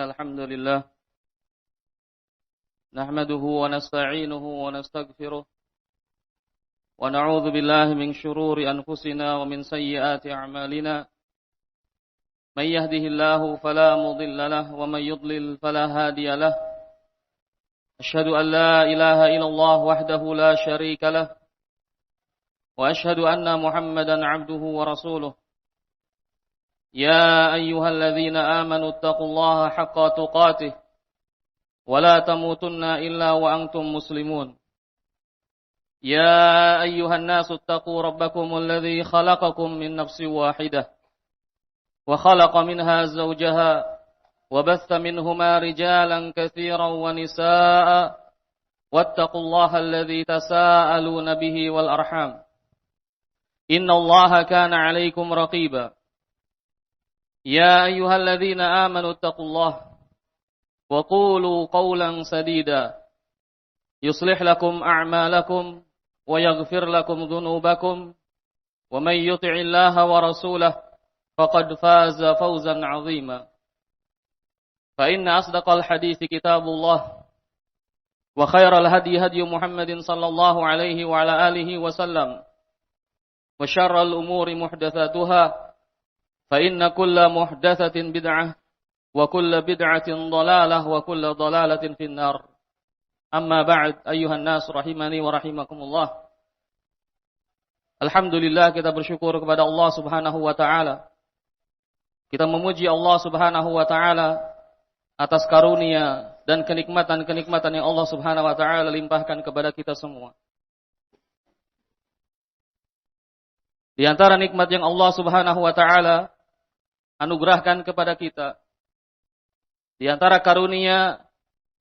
الحمد لله نحمده ونستعينه ونستغفره ونعوذ بالله من شرور أنفسنا ومن سيئات أعمالنا من يهده الله فلا مضل له ومن يضلل فلا هادي له أشهد أن لا إله إلا الله وحده لا شريك له وأشهد أن محمدا عبده ورسوله يا أيها الذين آمنوا اتقوا الله حق تقاته ولا تموتن إلا وأنتم مسلمون يا أيها الناس اتقوا ربكم الذي خلقكم من نفس واحدة وخلق منها زوجها وبث منهما رجالا كثيرا ونساء واتقوا الله الذي تساءلون به والأرحام إن الله كان عليكم رقيبا يا أيها الذين آمنوا اتقوا الله وقولوا قولا سديدا يصلح لكم أعمالكم ويغفر لكم ذنوبكم ومن يطع الله ورسوله فقد فاز فوزا عظيما فإن أصدق الحديث كتاب الله وخير الهدي هدي محمد صلى الله عليه وعلى آله وسلم وشر الأمور محدثاتها فإن كل محدثة بدعة وكل بدعة ضلالة وكل ضلالة في النار أما بعد أيها الناس rahimani wa rahimakumullah. Alhamdulillah, kita bersyukur kepada Allah Subhanahu wa taala. Kita memuji Allah Subhanahu wa taala atas karunia dan kenikmatan-kenikmatan yang Allah Subhanahu wa taala limpahkan kepada kita semua. Di antara nikmat yang Allah Subhanahu wa taala anugerahkan kepada kita, di antara karunia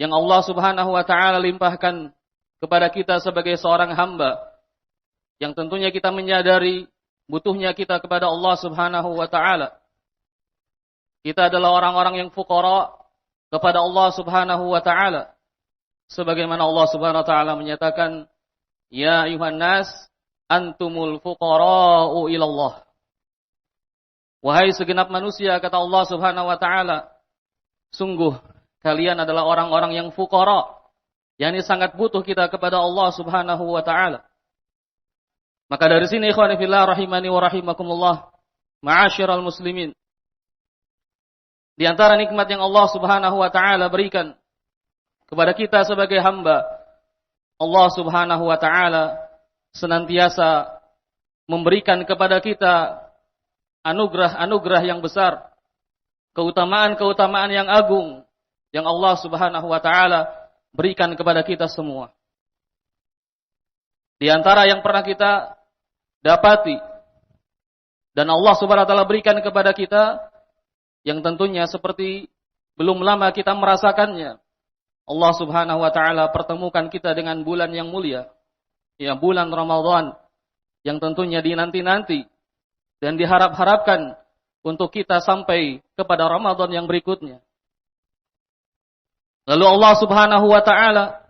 yang Allah Subhanahu wa taala limpahkan kepada kita sebagai seorang hamba, yang tentunya kita menyadari butuhnya kita kepada Allah Subhanahu wa taala. Kita adalah orang-orang yang fuqara kepada Allah Subhanahu wa taala. Sebagaimana Allah Subhanahu wa taala menyatakan, "Ya ayuhan nas, antumul fuqara'u ilallah." Wahai segenap manusia, kata Allah Subhanahu wa taala, sungguh kalian adalah orang-orang yang fuqara, yakni sangat butuh kita kepada Allah Subhanahu wa taala. Maka dari sini ikhwani fillah rahimani wa rahimakumullah, ma'asyiral muslimin, di antara nikmat yang Allah Subhanahu wa taala berikan kepada kita sebagai hamba, Allah Subhanahu wa taala senantiasa memberikan kepada kita anugerah-anugerah yang besar, keutamaan-keutamaan yang agung yang Allah Subhanahu wa taala berikan kepada kita semua. Di antara yang pernah kita dapati dan Allah Subhanahu wa taala berikan kepada kita, yang tentunya seperti belum lama kita merasakannya, Allah Subhanahu wa taala pertemukan kita dengan bulan yang mulia, ya bulan Ramadan, yang tentunya dinanti-nanti dan diharap-harapkan untuk kita sampai kepada Ramadan yang berikutnya. Lalu Allah Subhanahu wa taala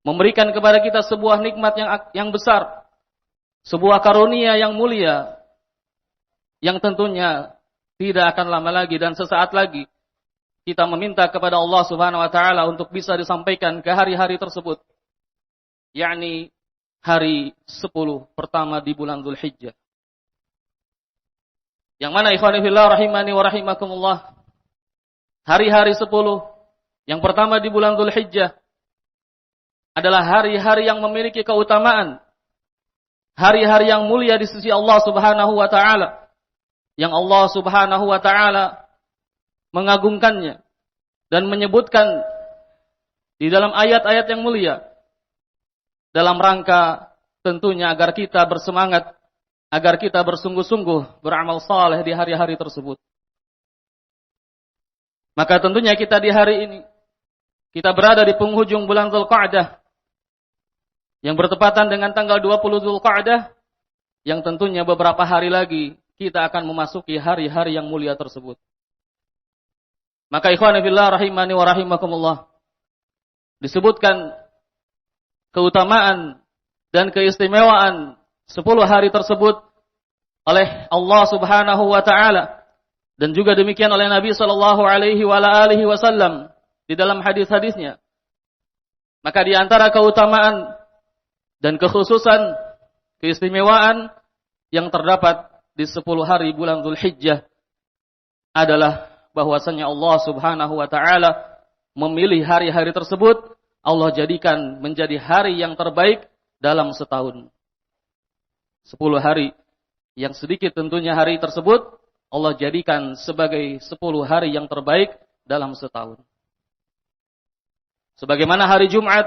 memberikan kepada kita sebuah nikmat yang besar, sebuah karunia yang mulia, yang tentunya tidak akan lama lagi dan sesaat lagi kita meminta kepada Allah Subhanahu wa taala untuk bisa disampaikan ke hari-hari tersebut, yakni hari 10 pertama di bulan Dzulhijjah. Yang mana ikhwani fillah rahimani wa rahimakumullah, hari-hari 10 yang pertama di bulan Dzulhijjah adalah hari-hari yang memiliki keutamaan, hari-hari yang mulia di sisi Allah Subhanahu wa taala, yang Allah Subhanahu wa taala mengagungkannya dan menyebutkan di dalam ayat-ayat yang mulia dalam rangka tentunya agar kita bersemangat, agar kita bersungguh-sungguh beramal saleh di hari-hari tersebut. Maka tentunya kita di hari ini, kita berada di penghujung bulan Dzulqa'dah, yang bertepatan dengan tanggal 20 Dzulqa'dah, yang tentunya beberapa hari lagi kita akan memasuki hari-hari yang mulia tersebut. Maka ikhwani fillah rahimani wa rahimakumullah, disebutkan keutamaan dan keistimewaan 10 hari tersebut oleh Allah Subhanahu wa taala Dan juga demikian oleh Nabi sallallahu alaihi wasallam di dalam hadis-hadisnya. Maka di antara keutamaan dan kekhususan, keistimewaan yang terdapat di 10 hari bulan Dzulhijjah adalah bahwasanya Allah Subhanahu wa taala memilih hari-hari tersebut, Allah jadikan menjadi hari yang terbaik dalam setahun. 10 hari yang sedikit tentunya hari tersebut Allah jadikan sebagai 10 hari yang terbaik dalam setahun. Sebagaimana hari Jumat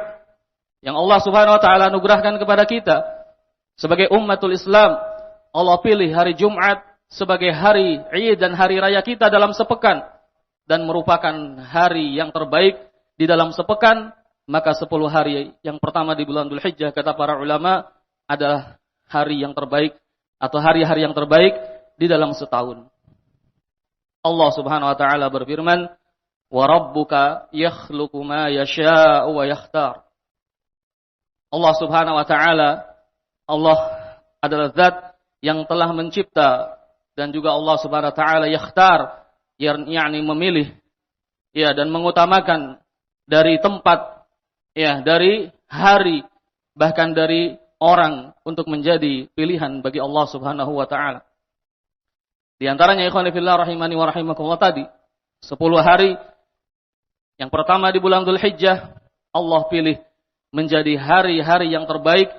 yang Allah Subhanahu wa taala anugerahkan kepada kita sebagai ummatul Islam, Allah pilih hari Jumat sebagai hari Id dan hari raya kita dalam sepekan dan merupakan hari yang terbaik di dalam sepekan, maka 10 hari yang pertama di bulan Dzulhijjah kata para ulama adalah hari yang terbaik atau hari-hari yang terbaik di dalam setahun. Allah Subhanahu wa taala berfirman, "Wa rabbuka yakhluqu ma yasha'u wa yakhtar." Allah Subhanahu wa taala, Allah adalah zat yang telah mencipta dan juga Allah Subhanahu wa taala yakhtar, yakni memilih ya dan mengutamakan dari tempat ya, dari hari bahkan dari orang untuk menjadi pilihan bagi Allah Subhanahu wa taala. Di antaranya ikhwan fillah rahimani wa rahimakumullah tadi 10 hari yang pertama di bulan Dzulhijjah Allah pilih menjadi hari-hari yang terbaik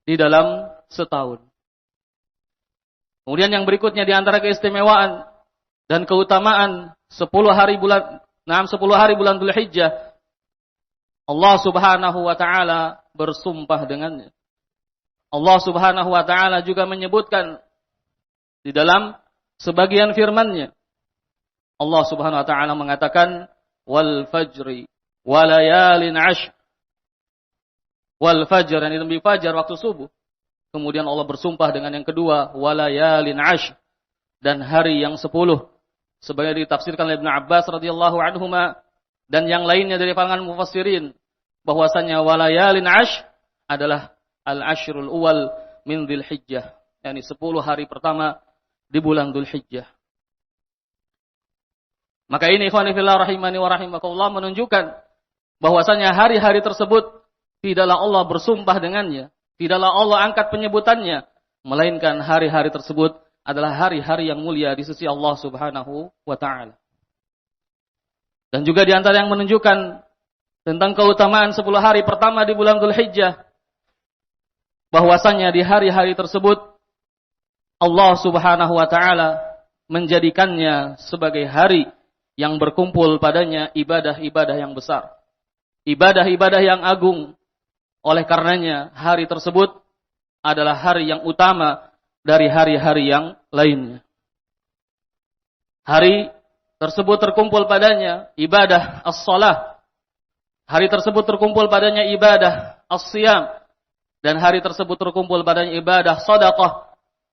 di dalam setahun. Kemudian yang berikutnya di antara keistimewaan dan keutamaan 10 hari bulan Dzulhijjah Allah Subhanahu wa taala bersumpah dengannya. Allah Subhanahu wa taala juga menyebutkan di dalam sebagian firman-Nya. Allah Subhanahu wa taala mengatakan wal fajri walayalin 'ashr. Wal fajr, yang demi fajar waktu subuh. Kemudian Allah bersumpah dengan yang kedua walayalin 'ashr, dan hari yang 10. Sebagaimana ditafsirkan oleh Ibnu Abbas radhiyallahu anhuma dan yang lainnya dari kalangan mufassirin bahwasanya walayalin 'ashr adalah al-ashrul awal min Dzulhijjah, yakni 10 hari pertama di bulan Dzulhijjah. Maka ini ikhwan fillah rahimani wa rahimakumullah menunjukkan bahwasanya hari-hari tersebut tidaklah Allah bersumpah dengannya, tidaklah Allah angkat penyebutannya, melainkan hari-hari tersebut adalah hari-hari yang mulia di sisi Allah Subhanahu wa taala. Dan juga di antara yang menunjukkan tentang keutamaan 10 hari pertama di bulan Dzulhijjah bahwasanya di hari-hari tersebut Allah Subhanahu wa taala menjadikannya sebagai hari yang berkumpul padanya ibadah-ibadah yang besar, ibadah-ibadah yang agung. Oleh karenanya hari tersebut adalah hari yang utama dari hari-hari yang lainnya. Hari tersebut terkumpul padanya ibadah as-shalah. Hari tersebut terkumpul padanya ibadah as-siyam. Dan hari tersebut terkumpul padanya ibadah sedekah.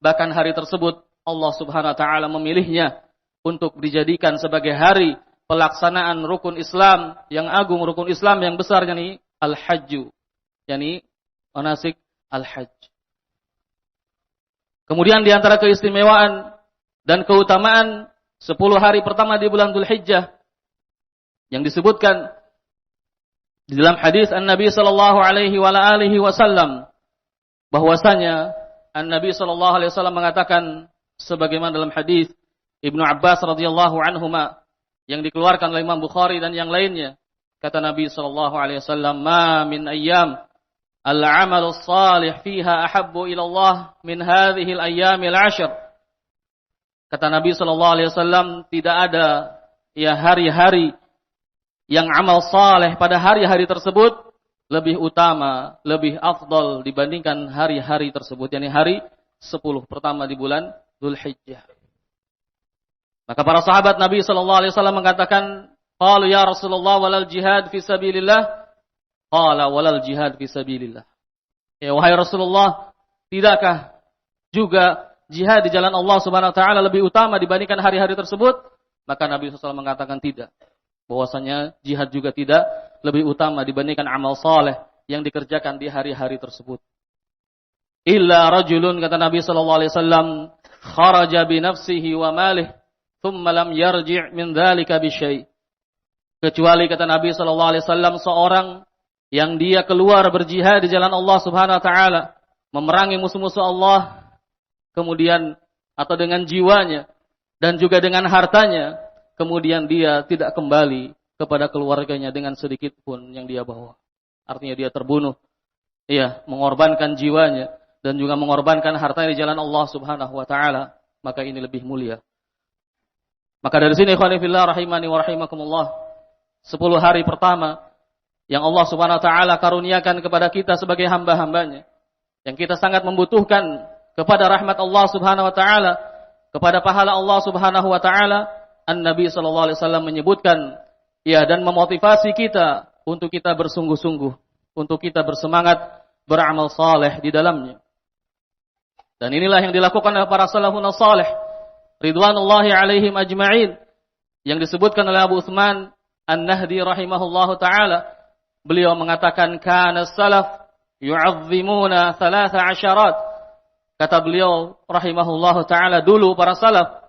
Bahkan hari tersebut Allah Subhanahu wa taala memilihnya untuk dijadikan sebagai hari pelaksanaan rukun Islam yang agung, rukun Islam yang besar, yakni al-hajju, yakni manasik al-hajj. Kemudian di antara keistimewaan dan keutamaan 10 hari pertama di bulan Dzulhijjah yang disebutkan di dalam hadis An-Nabi sallallahu alaihi wasallam bahwasanya An-Nabi sallallahu alaihi wasallam mengatakan sebagaimana dalam hadis Ibnu Abbas radhiyallahu anhuma yang dikeluarkan oleh Imam Bukhari dan yang lainnya, kata Nabi sallallahu alaihi wasallam, "Ma min ayyam al-'amalu shalih fiha ahabbu ila Allah min hadhihi al-ayyamil 'ashr." Kata Nabi sallallahu alaihi wasallam, tidak ada ya hari-hari yang amal saleh pada hari-hari tersebut lebih utama, lebih afdal dibandingkan hari-hari tersebut, yakni hari 10 pertama di bulan Dzulhijjah. Maka para sahabat Nabi sallallahu alaihi wasallam mengatakan, qalu ya Rasulullah walal jihad fi sabilillah? Qala walal jihad fi sabilillah. Ya wahai Rasulullah, tidakkah juga jihad di jalan Allah Subhanahu wa taala lebih utama dibandingkan hari-hari tersebut? Maka Nabi sallallahu alaihi wasallam mengatakan tidak. Bahwasanya jihad juga tidak lebih utama dibandingkan amal saleh yang dikerjakan di hari-hari tersebut. Illa rajulun, kata Nabi sallallahu alaihi wasallam, kharaja bi nafsihi wa malih thumma lam yarji' min dzalika bi syai'. Kecuali kata Nabi sallallahu alaihi wasallam seorang yang dia keluar berjihad di jalan Allah Subhanahu wa taala, memerangi musuh-musuh Allah, kemudian atau dengan jiwanya dan juga dengan hartanya, kemudian dia tidak kembali kepada keluarganya dengan sedikit pun yang dia bawa. Artinya dia terbunuh, mengorbankan jiwanya dan juga mengorbankan hartanya di jalan Allah Subhanahu wa taala, maka ini lebih mulia. Maka dari sini ikhwani fillah rahimani wa rahimakumullah, 10 hari pertama yang Allah Subhanahu wa taala karuniakan kepada kita sebagai hamba-hambanya, yang kita sangat membutuhkan kepada rahmat Allah Subhanahu wa taala, kepada pahala Allah Subhanahu wa taala, An-Nabi sallallahu alaihi wasallam menyebutkan dan memotivasi kita untuk kita bersungguh-sungguh, untuk kita bersemangat beramal saleh di dalamnya. Dan inilah yang dilakukan oleh para salafun salih ridwanullahi alaihim ajma'in, yang disebutkan oleh Abu Utsman An-Nahdi rahimahullahu taala. Beliau mengatakan kana salaf yu'azzimuna 13. Kata beliau rahimahullahu taala, dulu para salaf,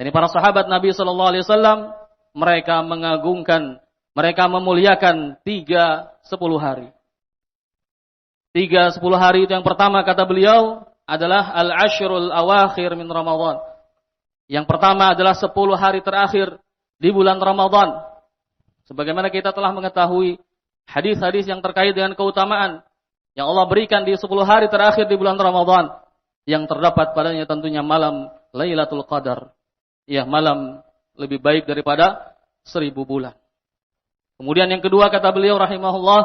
ini para sahabat Nabi sallallahu alaihi wasallam, mereka mengagungkan, mereka memuliakan 10 hari. 10 hari itu yang pertama kata beliau adalah al-ashrul awakhir min Ramadan. Yang pertama adalah 10 hari terakhir di bulan Ramadan. Sebagaimana kita telah mengetahui hadis-hadis yang terkait dengan keutamaan yang Allah berikan di 10 hari terakhir di bulan Ramadan, yang terdapat padanya tentunya malam Lailatul Qadar. Malam lebih baik daripada 1000 bulan. Kemudian yang kedua kata beliau rahimahullah,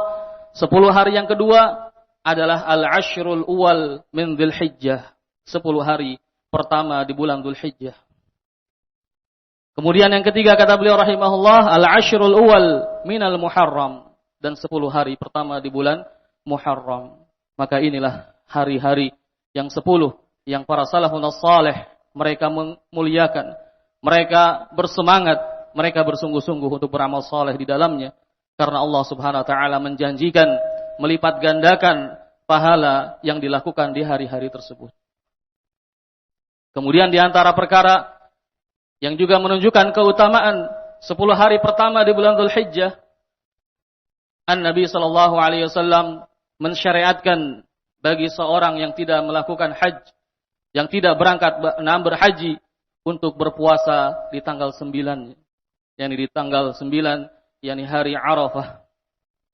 10 hari yang kedua adalah al-ashrul awal min Dzulhijjah, 10 hari pertama di bulan Dzulhijjah. Kemudian yang ketiga kata beliau rahimahullah, al-ashrul awal minal Muharram, dan 10 hari pertama di bulan Muharram. Maka inilah hari-hari yang 10 yang para salafun salih mereka memuliakan, mereka bersemangat, mereka bersungguh-sungguh untuk beramal saleh di dalamnya, karena Allah Subhanahu wa taala menjanjikan melipat gandakan pahala yang dilakukan di hari-hari tersebut. Kemudian di antara perkara yang juga menunjukkan keutamaan 10 hari pertama di bulan Dzulhijjah, An-Nabi sallallahu alaihi wasallam mensyariatkan bagi seorang yang tidak melakukan haji, yang tidak berhaji, untuk berpuasa di tanggal 9, yakni di tanggal 9, yakni hari Arafah.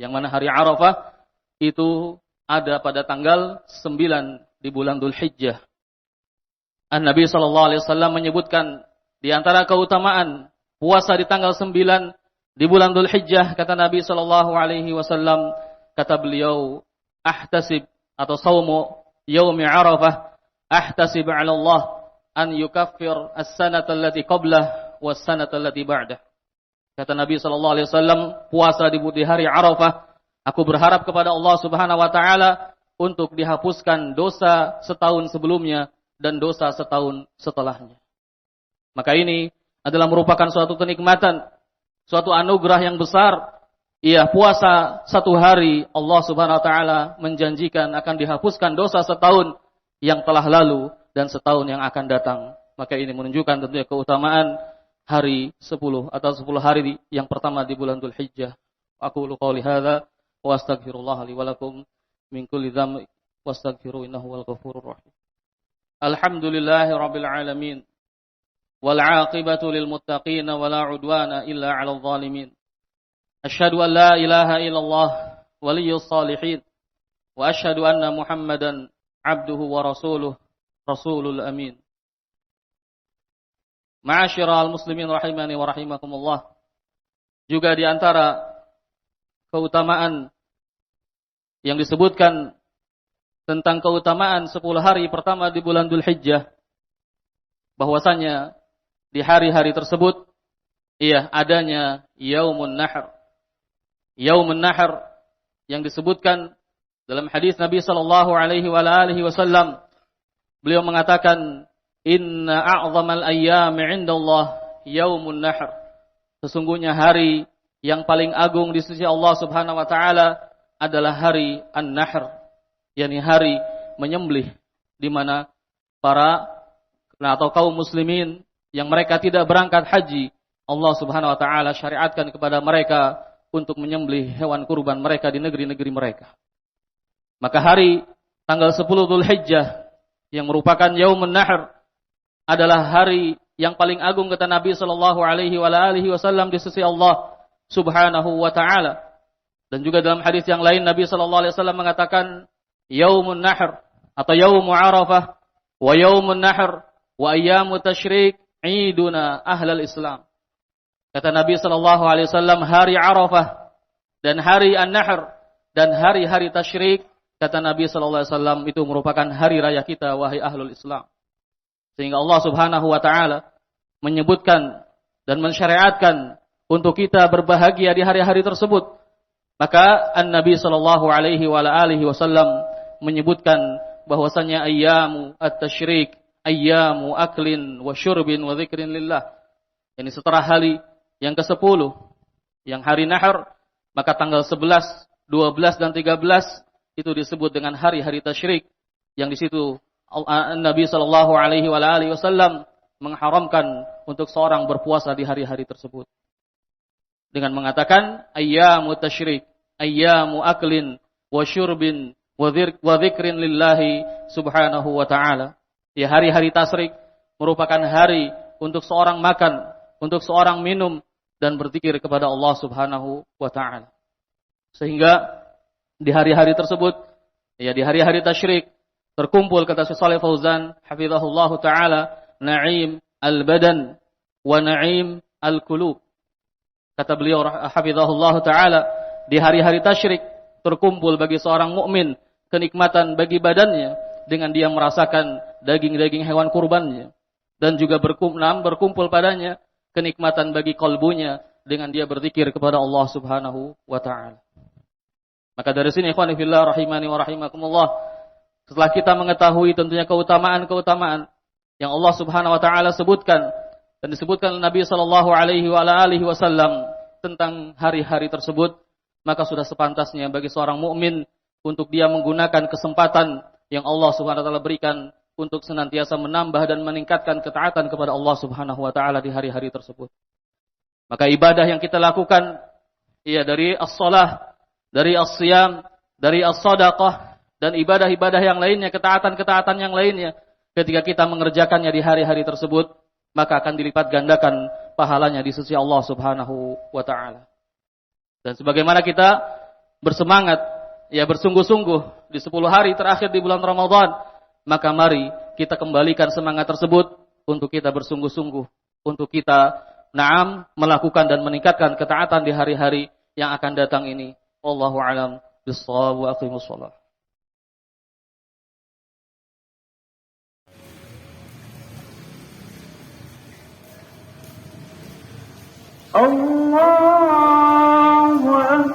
Yang mana hari Arafah itu ada pada tanggal 9 di bulan Dzulhijjah. An-Nabi sallallahu alaihi wasallam menyebutkan di antara keutamaan puasa di tanggal 9 di bulan Dzulhijjah, kata Nabi sallallahu alaihi wasallam, kata beliau, ahtasib atau saumu yaumi Arafah, ahtasib 'ala Allah an yukaffir as-sanata allati qablah was-sanata allati ba'dah. Kata Nabi sallallahu alaihi wasallam, puasa di hari Arafah, aku berharap kepada Allah Subhanahu wa taala untuk dihapuskan dosa setahun sebelumnya dan dosa setahun setelahnya. Maka ini adalah merupakan suatu kenikmatan, suatu anugerah yang besar. Puasa 1 hari, Allah Subhanahu wa taala menjanjikan akan dihapuskan dosa setahun yang telah lalu dan setahun yang akan datang. Maka ini menunjukkan tentunya keutamaan hari 10 atau 10 hari yang pertama di bulan Dzulhijjah. Aqulu qouli hadza wa astaghfirullah li wa lakum min kulli dzambi wastaghfiru innahu wal ghafurur rahim. Alhamdulillahirabbil alamin. Wal 'aqibatu lil muttaqin wa la 'udwana illa 'alal zalimin. Asyhadu an la ilaha illallah waliyyus salihin wa asyhadu anna Muhammadan 'abduhu wa rasuluh rasulul amin. Ma'asyiral muslimin rahimani wa rahimakumullah. Juga di antara keutamaan yang disebutkan tentang keutamaan 10 hari pertama di bulan Dzulhijjah, bahwasanya di hari-hari tersebut adanya Yaumun Nahr. Yaumun Nahr yang disebutkan dalam hadis Nabi sallallahu alaihi wasallam, beliau mengatakan, inna a'zamal ayyami 'indallah Yaumun Nahr. Sesungguhnya hari yang paling agung di sisi Allah Subhanahu wa taala adalah hari An-Nahr, yakni hari menyembelih, di mana para atau kaum muslimin yang mereka tidak berangkat haji, Allah Subhanahu wa taala syariatkan kepada mereka untuk menyembelih hewan kurban mereka di negeri-negeri mereka. Maka hari tanggal 10 Dzulhijjah yang merupakan Yaumun Nahr adalah hari yang paling agung kata Nabi sallallahu alaihi wasallam di sisi Allah Subhanahu wa taala. Dan juga dalam hadis yang lain Nabi sallallahu alaihi wasallam mengatakan Yaumun Nahr atau Yaumu Arafah wa Yaumun Nahr wa ayyamu tasyrik iduna ahlal Islam. Kata Nabi sallallahu alaihi wasallam hari Arafah dan hari An-Nahr dan hari-hari tasyrik, kata Nabi sallallahu alaihi wasallam itu merupakan hari raya kita wahai ahlul Islam. Sehingga Allah Subhanahu wa taala menyebutkan dan mensyariatkan untuk kita berbahagia di hari-hari tersebut. Maka An-Nabi sallallahu alaihi wasallam menyebutkan bahwasanya ayyamu at-tasyrik, ayyamu aklin wa syurbin wa dzikrin lillah. Yani setelah hari yang ke-10, yang hari Nahr, maka tanggal 11, 12 dan 13 itu disebut dengan hari-hari tasyrik, yang di situ Nabi sallallahu alaihi wasallam mengharamkan untuk seorang berpuasa di hari-hari tersebut dengan mengatakan ayyamu tasyrik, ayyamu aklin wa syurbin wa dzikrin lillahi subhanahu wa ta'ala. Ya, hari-hari tasyrik merupakan hari untuk seorang makan, untuk seorang minum dan berzikir kepada Allah Subhanahu wa taala. Sehingga di hari-hari tersebut, ya di hari-hari tasyrik terkumpul kata Syekh Shalih Fauzan hafizahullahu taala na'im al-badan wa na'im al-qulub. Kata beliau hafizahullahu taala, di hari-hari tasyrik terkumpul bagi seorang mukmin kenikmatan bagi badannya dengan dia merasakan daging-daging hewan kurbannya, dan juga berkumpul padanya kenikmatan bagi kalbunya dengan dia berzikir kepada Allah Subhanahu wa taala. Maka dari sini ikhwani fillah rahimani wa rahimakumullah, setelah kita mengetahui tentunya keutamaan-keutamaan yang Allah Subhanahu wa taala sebutkan dan disebutkan Nabi sallallahu alaihi wasallam tentang hari-hari tersebut, maka sudah sepantasnya bagi seorang mukmin untuk dia menggunakan kesempatan yang Allah Subhanahu wa taala berikan untuk senantiasa menambah dan meningkatkan ketaatan kepada Allah Subhanahu wa taala di hari-hari tersebut. Maka ibadah yang kita lakukan, ya dari as-shalah, dari as-siyam, dari as-sadaqah dan ibadah-ibadah yang lainnya, ketaatan-ketaatan yang lainnya, ketika kita mengerjakannya di hari-hari tersebut, maka akan dilipat gandakan pahalanya di sisi Allah Subhanahu wa taala. Dan sebagaimana kita bersemangat, ya bersungguh-sungguh di 10 hari terakhir di bulan Ramadan, maka mari kita kembalikan semangat tersebut untuk kita bersungguh-sungguh, untuk kita melakukan dan meningkatkan ketaatan di hari-hari yang akan datang ini. Wallahu a'lam bissawab wa aqimus shalah. Allahu akbar.